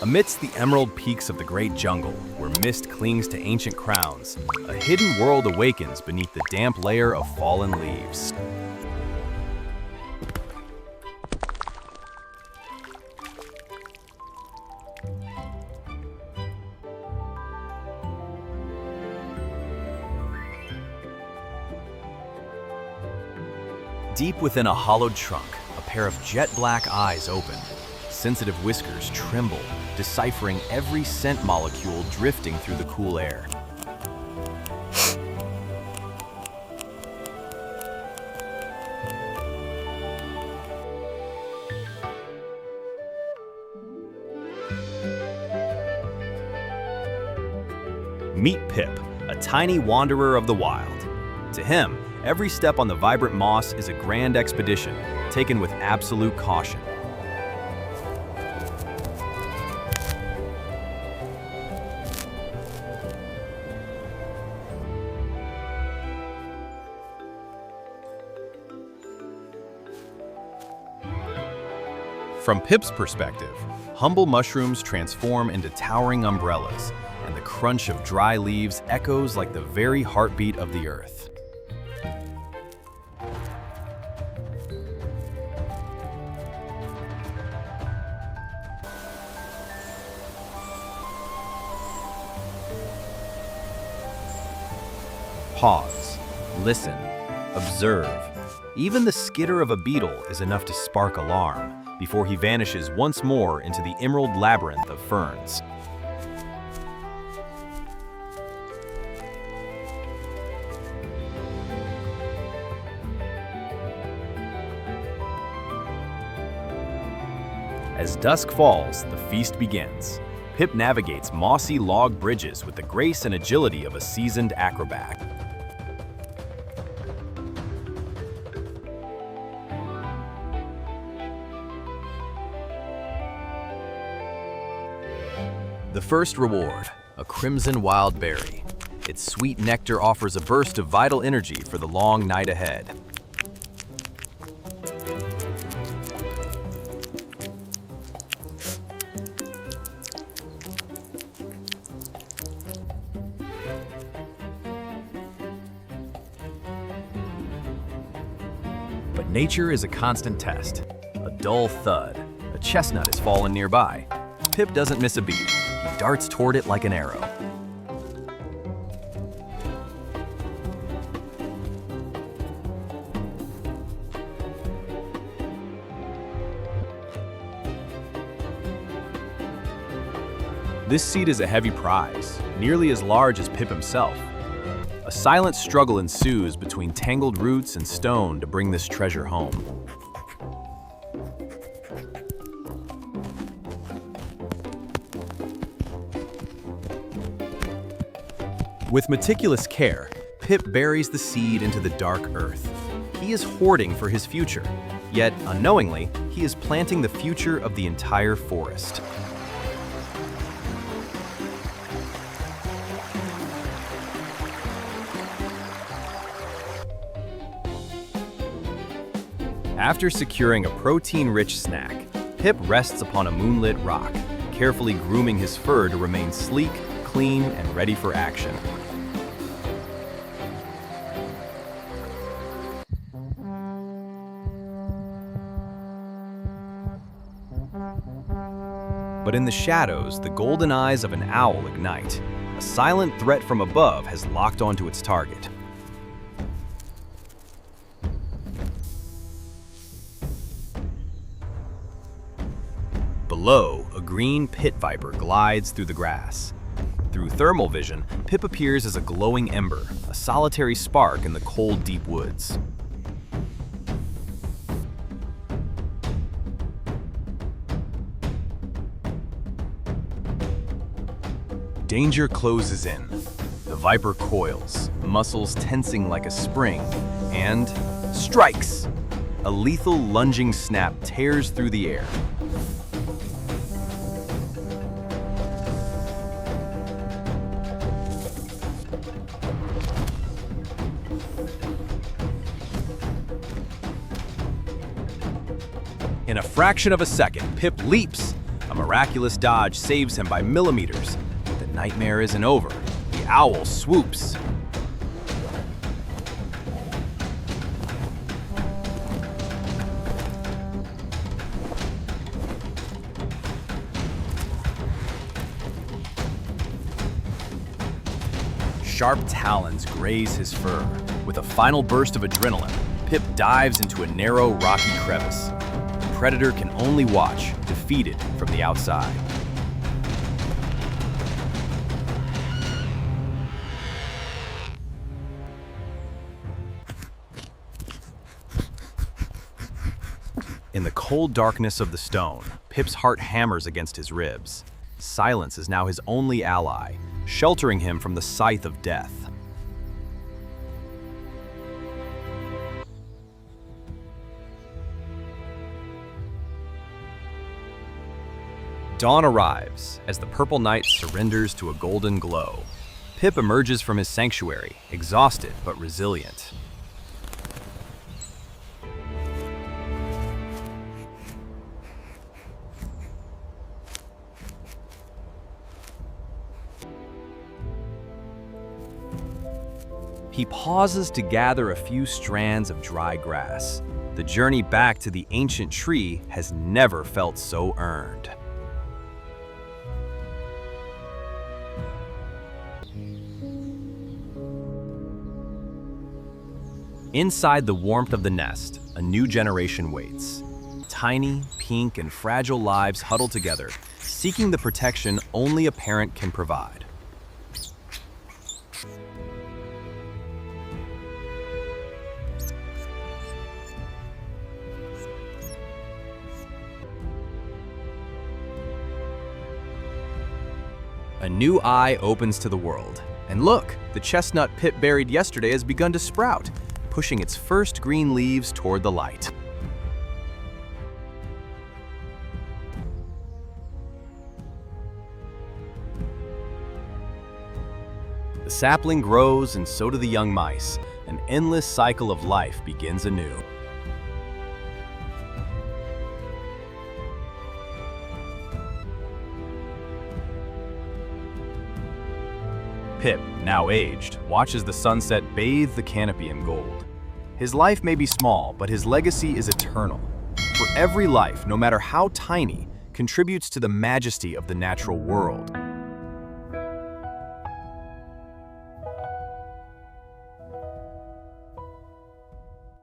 Amidst the emerald peaks of the great jungle, where mist clings to ancient crowns, a hidden world awakens beneath the damp layer of fallen leaves. Deep within a hollowed trunk, a pair of jet-black eyes open. Sensitive whiskers tremble, deciphering every scent molecule drifting through the cool air. Meet Pip, a tiny wanderer of the wild. To him, every step on the vibrant moss is a grand expedition, taken with absolute caution. From Pip's perspective, humble mushrooms transform into towering umbrellas, and the crunch of dry leaves echoes like the very heartbeat of the earth. Pause, listen, observe. Even the skitter of a beetle is enough to spark alarm, before he vanishes once more into the emerald labyrinth of ferns. As dusk falls, the feast begins. Pip navigates mossy log bridges with the grace and agility of a seasoned acrobat. The first reward, a crimson wild berry. Its sweet nectar offers a burst of vital energy for the long night ahead. But nature is a constant test. A dull thud. A chestnut has fallen nearby. Pip doesn't miss a beat. He darts toward it like an arrow. This seed is a heavy prize, nearly as large as Pip himself. A silent struggle ensues between tangled roots and stone to bring this treasure home. With meticulous care, Pip buries the seed into the dark earth. He is hoarding for his future, yet unknowingly, he is planting the future of the entire forest. After securing a protein-rich snack, Pip rests upon a moonlit rock, carefully grooming his fur to remain sleek, clean, and ready for action. But in the shadows, the golden eyes of an owl ignite. A silent threat from above has locked onto its target. Below, a green pit viper glides through the grass. Through thermal vision, Pip appears as a glowing ember, a solitary spark in the cold, deep woods. Danger closes in. The viper coils, muscles tensing like a spring, and strikes! A lethal lunging snap tears through the air. In a fraction of a second, Pip leaps. A miraculous dodge saves him by millimeters. But the nightmare isn't over. The owl swoops. Sharp talons graze his fur. With a final burst of adrenaline, Pip dives into a narrow, rocky crevice. The predator can only watch, defeated from the outside. In the cold darkness of the stone, Pip's heart hammers against his ribs. Silence is now his only ally, sheltering him from the scythe of death. Dawn arrives as the purple night surrenders to a golden glow. Pip emerges from his sanctuary, exhausted but resilient. He pauses to gather a few strands of dry grass. The journey back to the ancient tree has never felt so earned. Inside the warmth of the nest, a new generation waits. Tiny, pink, and fragile lives huddle together, seeking the protection only a parent can provide. A new eye opens to the world. And look, the chestnut Pip buried yesterday has begun to sprout, pushing its first green leaves toward the light. The sapling grows and so do the young mice. An endless cycle of life begins anew. Pip, now aged, watches the sunset bathe the canopy in gold. His life may be small, but his legacy is eternal. For every life, no matter how tiny, contributes to the majesty of the natural world.